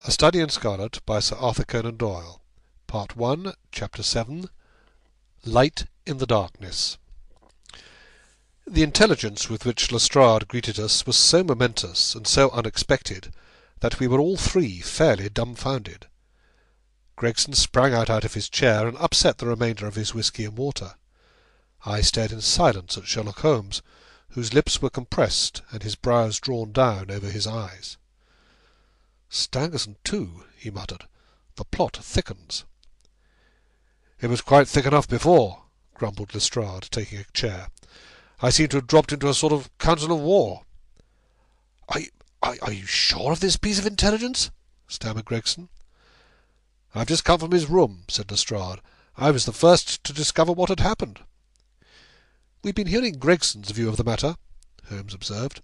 A Study in Scarlet by Sir Arthur Conan Doyle. Part 1, Chapter 7. Light in the Darkness. The intelligence with which Lestrade greeted us was so momentous and so unexpected that we were all three fairly dumbfounded. Gregson sprang out of his chair and upset the remainder of his whisky and water. I stared in silence at Sherlock Holmes, whose lips were compressed and his brows drawn down over his eyes. "Stangerson, too," he muttered. "The plot thickens." "It was quite thick enough before," grumbled Lestrade, taking a chair. "I seem to have dropped into a sort of council of war." Are you sure of this piece of intelligence?" stammered Gregson. "I've just come from his room," said Lestrade. "I was the first to discover what had happened." "We've been hearing Gregson's view of the matter," Holmes observed.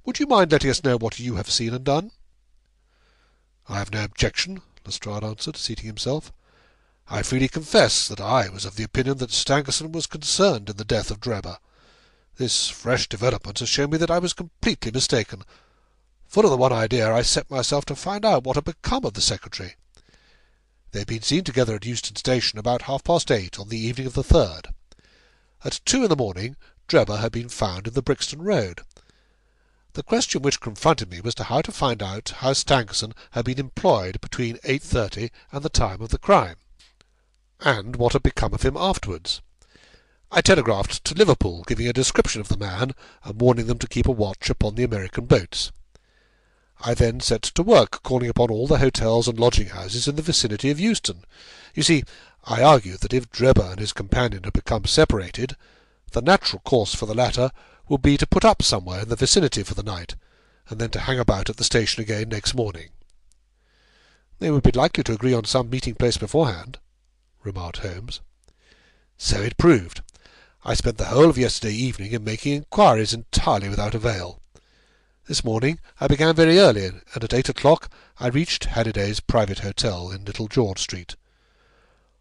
"Would you mind letting us know what you have seen and done?" "I have no objection," Lestrade answered, seating himself. "I freely confess that I was of the opinion that Stangerson was concerned in the death of Drebber. This fresh development has shown me that I was completely mistaken. Full of the one idea, I set myself to find out what had become of the secretary. They had been seen together at Euston Station about 8:30 on the evening of the 3rd. At 2 in the morning, Drebber had been found in the Brixton Road. The question which confronted me was how to find out how Stangerson had been employed between 8:30 and the time of the crime, and what had become of him afterwards. I telegraphed to Liverpool, giving a description of the man, and warning them to keep a watch upon the American boats. I then set to work calling upon all the hotels and lodging-houses in the vicinity of Euston. You see, I argued that if Drebber and his companion had become separated, the natural course for the latter would be to put up somewhere in the vicinity for the night, and then to hang about at the station again next morning. "They would be likely to agree on some meeting-place beforehand," remarked Holmes. "So it proved. I spent the whole of yesterday evening in making inquiries entirely without avail. This morning I began very early, and at 8 o'clock I reached Halliday's private hotel in Little George Street.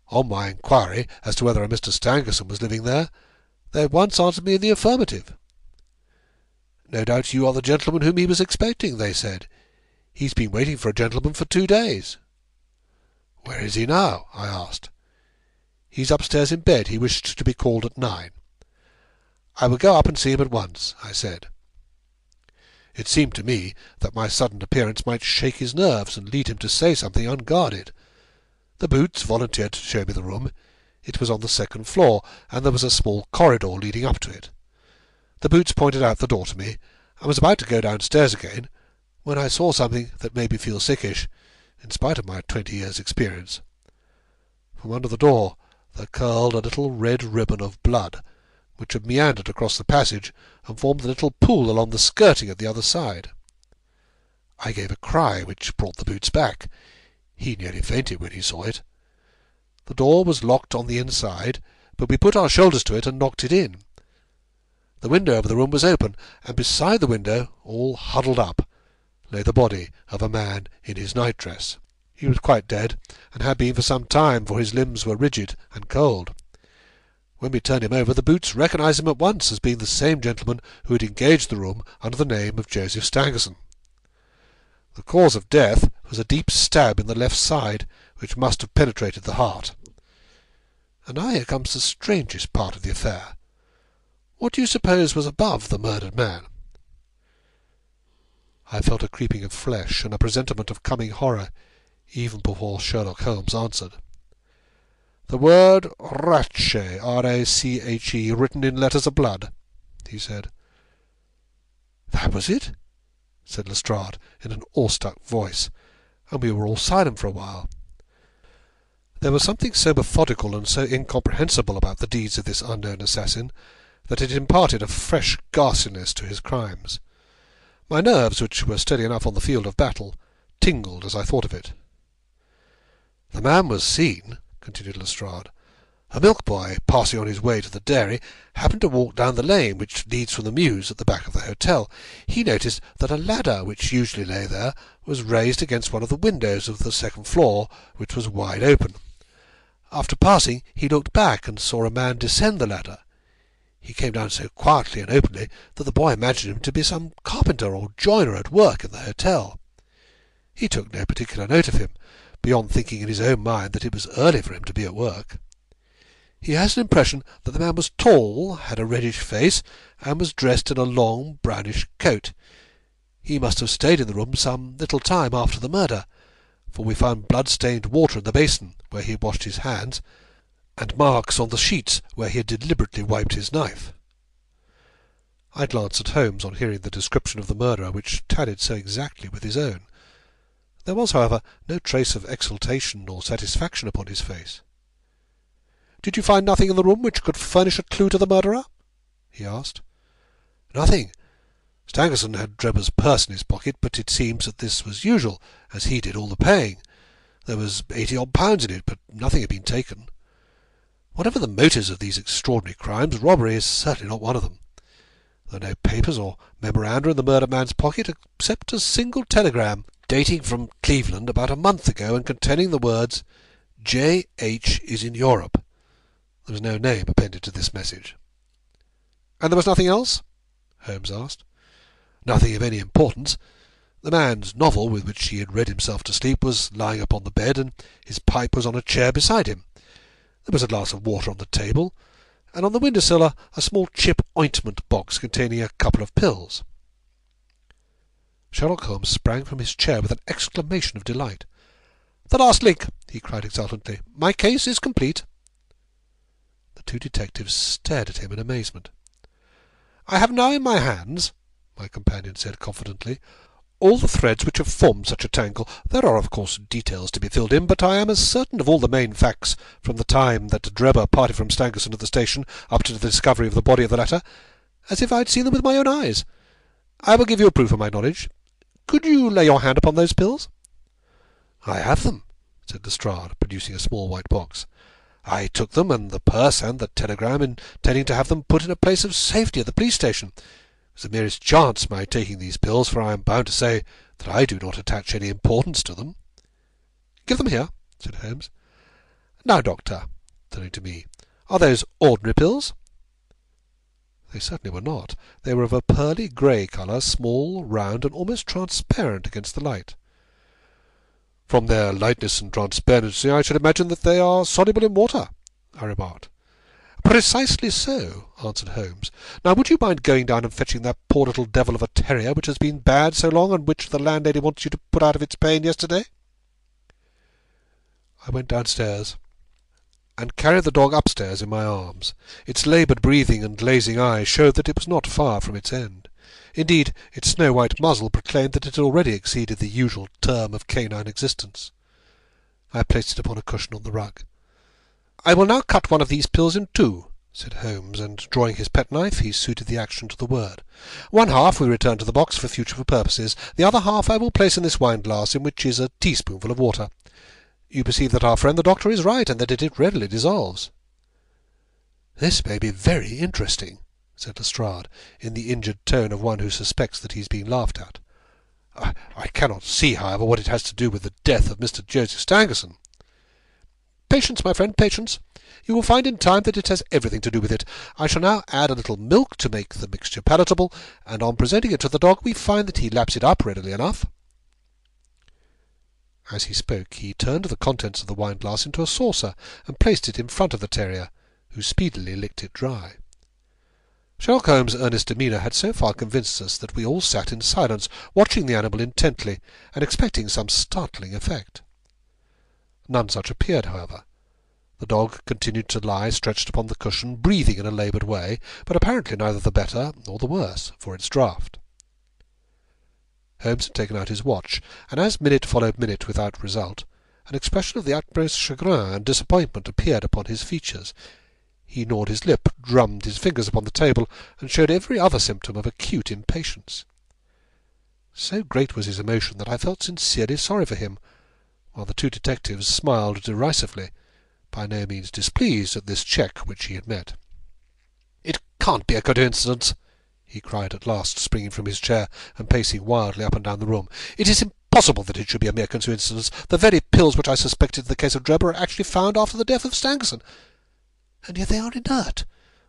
On my inquiry as to whether a Mr. Stangerson was living there, they at once answered me in the affirmative. 'No doubt you are the gentleman whom he was expecting,' they said. 'He's been waiting for a gentleman for 2 days.' 'Where is he now?' I asked. 'He's upstairs in bed. He wished to be called at 9. "'I will go up and see him at once,' I said. It seemed to me that my sudden appearance might shake his nerves and lead him to say something unguarded. The Boots volunteered to show me the room. It was on the 2nd floor, and there was a small corridor leading up to it. The Boots pointed out the door to me, and was about to go downstairs again, when I saw something that made me feel sickish, in spite of my 20 years' experience. From under the door there curled a little red ribbon of blood, which had meandered across the passage and formed a little pool along the skirting at the other side. I gave a cry which brought the Boots back. He nearly fainted when he saw it. The door was locked on the inside, but we put our shoulders to it and knocked it in. The window over the room was open, and beside the window, all huddled up, lay the body of a man in his nightdress. He was quite dead, and had been for some time, for his limbs were rigid and cold. When we turned him over, the Boots recognised him at once as being the same gentleman who had engaged the room under the name of Joseph Stangerson. The cause of death was a deep stab in the left side, which must have penetrated the heart. And now here comes the strangest part of the affair. What do you suppose was above the murdered man?" I felt a creeping of flesh and a presentiment of coming horror, even before Sherlock Holmes answered. "The word Rache, R-A-C-H-E, written in letters of blood," he said. "That was it?" said Lestrade, in an awestruck voice, and we were all silent for a while. There was something so methodical and so incomprehensible about the deeds of this unknown assassin that it imparted a fresh ghastliness to his crimes. My nerves, which were steady enough on the field of battle, tingled as I thought of it. "The man was seen," continued Lestrade. "A milk-boy, passing on his way to the dairy, happened to walk down the lane which leads from the mews at the back of the hotel. He noticed that a ladder, which usually lay there, was raised against one of the windows of the 2nd floor, which was wide open. After passing, he looked back and saw a man descend the ladder. He came down so quietly and openly that the boy imagined him to be some carpenter or joiner at work in the hotel. He took no particular note of him, beyond thinking in his own mind that it was early for him to be at work. He has an impression that the man was tall, had a reddish face, and was dressed in a long brownish coat. He must have stayed in the room some little time after the murder, for we found blood-stained water in the basin where he had washed his hands, and marks on the sheets where he had deliberately wiped his knife. I glanced at Holmes on hearing the description of the murderer, which tallied so exactly with his own. There was, however, no trace of exultation or satisfaction upon his face. "Did you find nothing in the room which could furnish a clue to the murderer?" he asked. "Nothing. Stangerson had Drebber's purse in his pocket, but it seems that this was usual, as he did all the paying. There was £80 in it, but nothing had been taken. Whatever the motives of these extraordinary crimes, robbery is certainly not one of them. There are no papers or memoranda in the murdered man's pocket, except a single telegram, dating from Cleveland about a month ago, and containing the words, 'J.H. is in Europe.' There was no name appended to this message." "And there was nothing else?" Holmes asked. "Nothing of any importance. The man's novel, with which he had read himself to sleep, was lying upon the bed, and his pipe was on a chair beside him. There was a glass of water on the table, and on the window-sill a small chip ointment box containing a couple of pills." Sherlock Holmes sprang from his chair with an exclamation of delight. "The last link!" he cried exultantly. "My case is complete." The two detectives stared at him in amazement. "I have now in my hands," my companion said confidently, "all the threads which have formed such a tangle. There are, of course, details to be filled in, but I am as certain of all the main facts, from the time that Drebber parted from Stangerson at the station up to the discovery of the body of the latter, as if I had seen them with my own eyes. I will give you a proof of my knowledge. Could you lay your hand upon those pills?" "I have them," said Lestrade, producing a small white box. "I took them, and the purse, and the telegram, intending to have them put in a place of safety at the police station. It was the merest chance my taking these pills, for I am bound to say that I do not attach any importance to them." "Give them here," said Holmes. "Now, doctor," turning to me, "are those ordinary pills?" They certainly were not. They were of a pearly grey colour, small, round, and almost transparent against the light. "From their lightness and transparency, I should imagine that they are soluble in water," I remarked. "Precisely so," answered Holmes. "Now, would you mind going down and fetching that poor little devil of a terrier which has been bad so long, and which the landlady wants you to put out of its pain yesterday?" I went downstairs and carried the dog upstairs in my arms. Its laboured breathing and glazing eyes showed that it was not far from its end. Indeed, its snow-white muzzle proclaimed that it had already exceeded the usual term of canine existence. I placed it upon a cushion on the rug. "I will now cut one of these pills in two," said Holmes, and drawing his penknife, he suited the action to the word. "One half we return to the box for future purposes. The other half I will place in this wine-glass, in which is a teaspoonful of water. You perceive that our friend the doctor is right, and that it readily dissolves." "This may be very interesting," said Lestrade, in the injured tone of one who suspects that he is being laughed at. I cannot see, however, what it has to do with the death of Mr. Joseph Stangerson." "Patience, my friend, patience. You will find in time that it has everything to do with it. I shall now add a little milk to make the mixture palatable, and on presenting it to the dog we find that he laps it up readily enough." As he spoke, he turned the contents of the wine-glass into a saucer, and placed it in front of the terrier, who speedily licked it dry. Sherlock Holmes' earnest demeanour had so far convinced us that we all sat in silence, watching the animal intently, and expecting some startling effect. None such appeared, however. The dog continued to lie stretched upon the cushion, breathing in a laboured way, but apparently neither the better nor the worse for its draught. Holmes had taken out his watch, and as minute followed minute without result, an expression of the utmost chagrin and disappointment appeared upon his features. He gnawed his lip, drummed his fingers upon the table, and showed every other symptom of acute impatience. So great was his emotion that I felt sincerely sorry for him, while the two detectives smiled derisively, by no means displeased at this check which he had met. "It can't be a coincidence," he cried at last, springing from his chair and pacing wildly up and down the room. "It is impossible that it should be a mere coincidence. The very pills which I suspected in the case of Drebber are actually found after the death of Stangerson. And yet they are inert.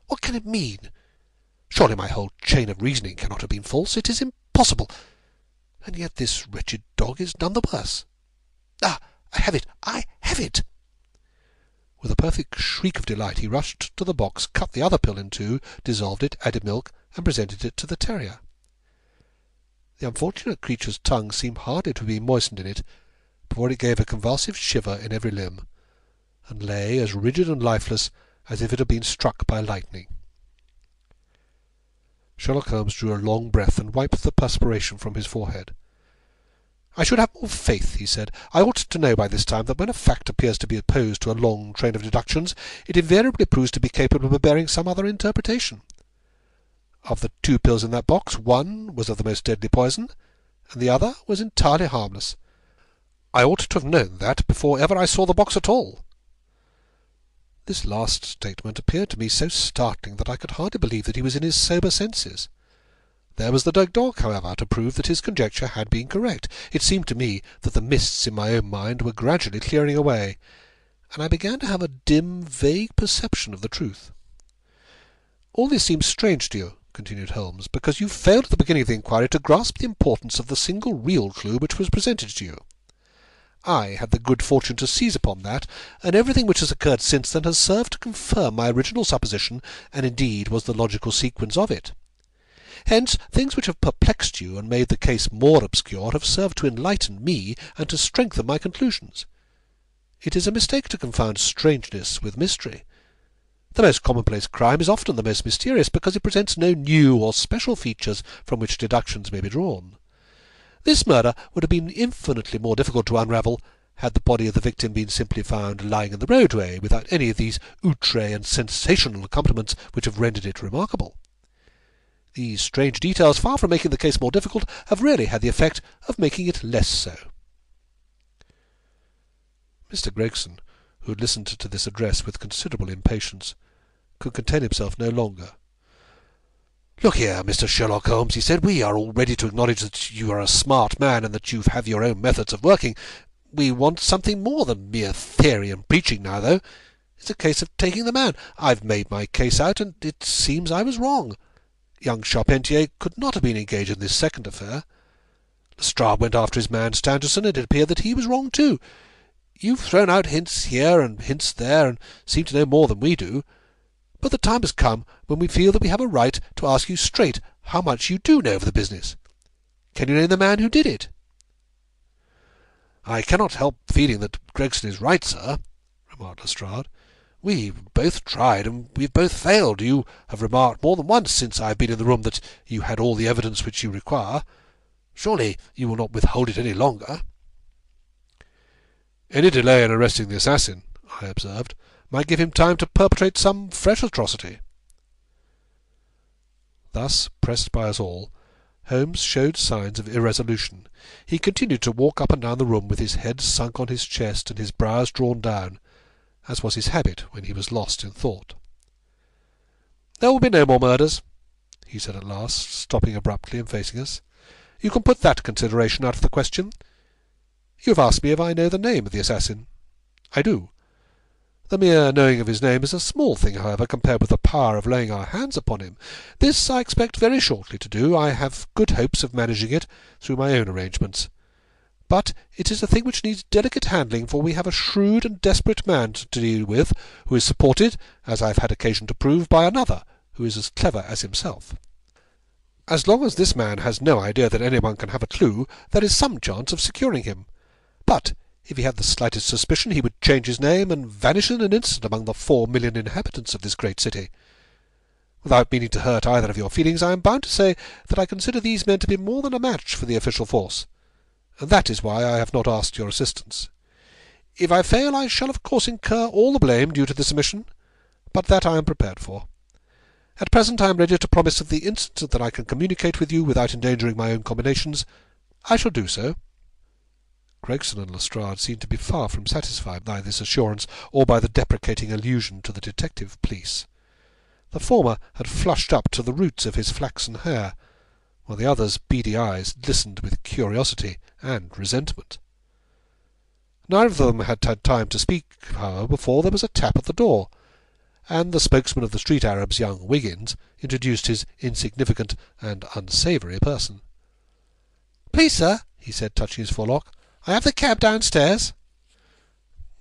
What can it mean? Surely my whole chain of reasoning cannot have been false. It is impossible. and yet this wretched dog is none the worse. Ah, I have it! I have it!" With a perfect shriek of delight he rushed to the box, cut the other pill in two, dissolved it, added milk, and presented it to the terrier. The unfortunate creature's tongue seemed hardly to have been moistened in it before it gave a convulsive shiver in every limb, and lay as rigid and lifeless as if it had been struck by lightning. Sherlock Holmes drew a long breath and wiped the perspiration from his forehead. "I should have more faith," he said. "I ought to know by this time that when a fact appears to be opposed to a long train of deductions, it invariably proves to be capable of bearing some other interpretation. Of the 2 pills in that box, one was of the most deadly poison, and the other was entirely harmless. I ought to have known that before ever I saw the box at all." This last statement appeared to me so startling that I could hardly believe that he was in his sober senses. There was the dead dog, however, to prove that his conjecture had been correct. It seemed to me that the mists in my own mind were gradually clearing away, and I began to have a dim, vague perception of the truth. "All this seems strange to you," continued Holmes, "because you failed at the beginning of the inquiry to grasp the importance of the single real clue which was presented to you. I had the good fortune to seize upon that, and everything which has occurred since then has served to confirm my original supposition, and indeed was the logical sequence of it. Hence, things which have perplexed you and made the case more obscure have served to enlighten me and to strengthen my conclusions. It is a mistake to confound strangeness with mystery. The most commonplace crime is often the most mysterious, because it presents no new or special features from which deductions may be drawn. This murder would have been infinitely more difficult to unravel had the body of the victim been simply found lying in the roadway, without any of these outré and sensational accompaniments which have rendered it remarkable. These strange details, far from making the case more difficult, have really had the effect of making it less so." Mr. Gregson, who had listened to this address with considerable impatience, could contain himself no longer. "Look here, Mr. Sherlock Holmes," he said, "we are all ready to acknowledge that you are a smart man and that you have your own methods of working. We want something more than mere theory and preaching now, though. It's a case of taking the man. I've made my case out, and it seems I was wrong. Young Charpentier could not have been engaged in this second affair. Lestrade went after his man Stangerson, and it appeared that he was wrong too. You've thrown out hints here and hints there, and seem to know more than we do. But the time has come when we feel that we have a right to ask you straight how much you do know of the business. Can you name the man who did it?" "I cannot help feeling that Gregson is right, sir," remarked Lestrade. "We've both tried, and we've both failed. You have remarked more than once since I have been in the room that you had all the evidence which you require. Surely you will not withhold it any longer?" "Any delay in arresting the assassin," I observed, "might give him time to perpetrate some fresh atrocity." Thus, pressed by us all, Holmes showed signs of irresolution. He continued to walk up and down the room with his head sunk on his chest and his brows drawn down, as was his habit when he was lost in thought. "There will be no more murders," he said at last, stopping abruptly and facing us. "You can put that consideration out of the question. You have asked me if I know the name of the assassin. I do. The mere knowing of his name is a small thing, however, compared with the power of laying our hands upon him. This I expect very shortly to do. I have good hopes of managing it through my own arrangements. But it is a thing which needs delicate handling, for we have a shrewd and desperate man to deal with, who is supported, as I have had occasion to prove, by another who is as clever as himself. As long as this man has no idea that anyone can have a clue, there is some chance of securing him. But if he had the slightest suspicion, he would change his name and vanish in an instant among the 4,000,000 inhabitants of this great city. Without meaning to hurt either of your feelings, I am bound to say that I consider these men to be more than a match for the official force, and that is why I have not asked your assistance. If I fail, I shall of course incur all the blame due to this omission, but that I am prepared for. At present I am ready to promise that the instant that I can communicate with you without endangering my own combinations, I shall do so." Gregson and Lestrade seemed to be far from satisfied by this assurance, or by the deprecating allusion to the detective police. The former had flushed up to the roots of his flaxen hair, while the other's beady eyes glistened with curiosity and resentment. Neither of them had had time to speak, however, before there was a tap at the door, and the spokesman of the street Arabs, young Wiggins, introduced his insignificant and unsavoury person. "Please, sir," he said, touching his forelock, "I have the cab downstairs."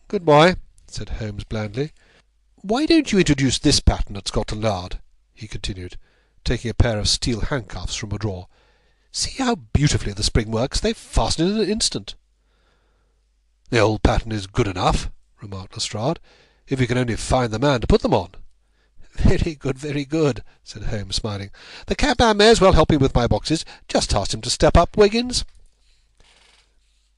"Good boy," said Holmes blandly. "Why don't you introduce this pattern at Scotland Yard?" he continued, taking a pair of steel handcuffs from a drawer. "See how beautifully the spring works. They fasten in an instant." "The old pattern is good enough," remarked Lestrade, "if we can only find the man to put them on." "Very good, very good," said Holmes, smiling. "The cabman may as well help me with my boxes. Just ask him to step up, Wiggins."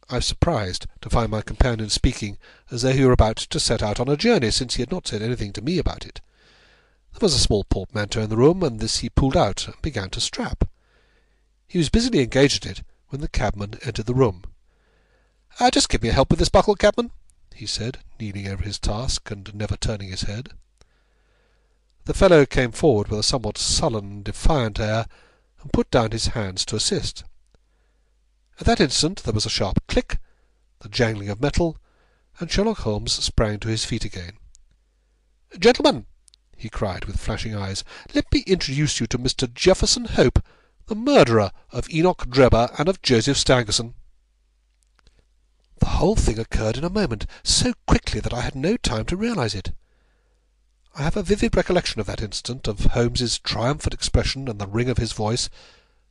I was surprised to find my companion speaking as though he were about to set out on a journey, since he had not said anything to me about it. There was a small portmanteau in the room, and this he pulled out and began to strap. He was busily engaged in it when the cabman entered the room. "Just give me a help with this buckle, cabman," he said, kneeling over his task and never turning his head. The fellow came forward with a somewhat sullen and defiant air, and put down his hands to assist. At that instant there was a sharp click, the jangling of metal, and Sherlock Holmes sprang to his feet again. "Gentlemen," he cried with flashing eyes, "let me introduce you to Mr. Jefferson Hope, the murderer of Enoch Drebber and of Joseph Stangerson." The whole thing occurred in a moment, so quickly that I had no time to realise it. I have a vivid recollection of that instant, of Holmes's triumphant expression and the ring of his voice,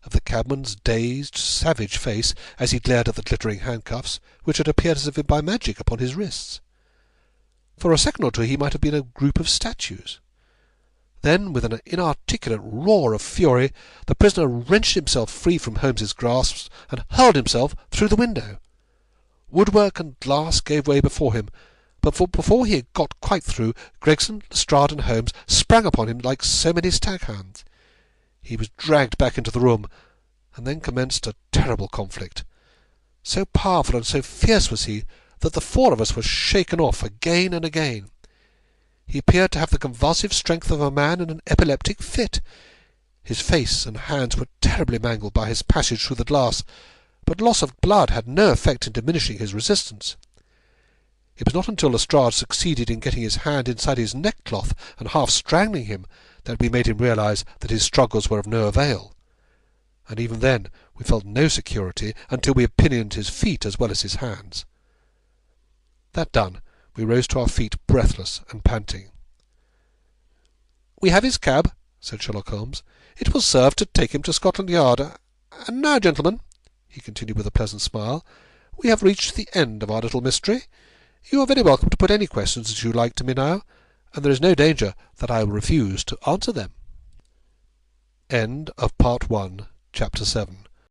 of the cabman's dazed, savage face as he glared at the glittering handcuffs, which had appeared as if by magic upon his wrists. For a second or two he might have been a group of statues. Then, with an inarticulate roar of fury, the prisoner wrenched himself free from Holmes's grasp and hurled himself through the window. Woodwork and glass gave way before him, but before he had got quite through, Gregson, Lestrade, and Holmes sprang upon him like so many stag-hounds. He was dragged back into the room, and then commenced a terrible conflict. So powerful and so fierce was he that the four of us were shaken off again and again. He appeared to have the convulsive strength of a man in an epileptic fit. His face and hands were terribly mangled by his passage through the glass, but loss of blood had no effect in diminishing his resistance. It was not until Lestrade succeeded in getting his hand inside his neckcloth and half strangling him that we made him realise that his struggles were of no avail, and even then we felt no security until we had pinioned his feet as well as his hands. That done, we rose to our feet breathless and panting. "We have his cab," said Sherlock Holmes. "It will serve to take him to Scotland Yard. And now, gentlemen," he continued with a pleasant smile, "we have reached the end of our little mystery. You are very welcome to put any questions that you like to me now, and there is no danger that I will refuse to answer them." End of Part 1, Chapter 7.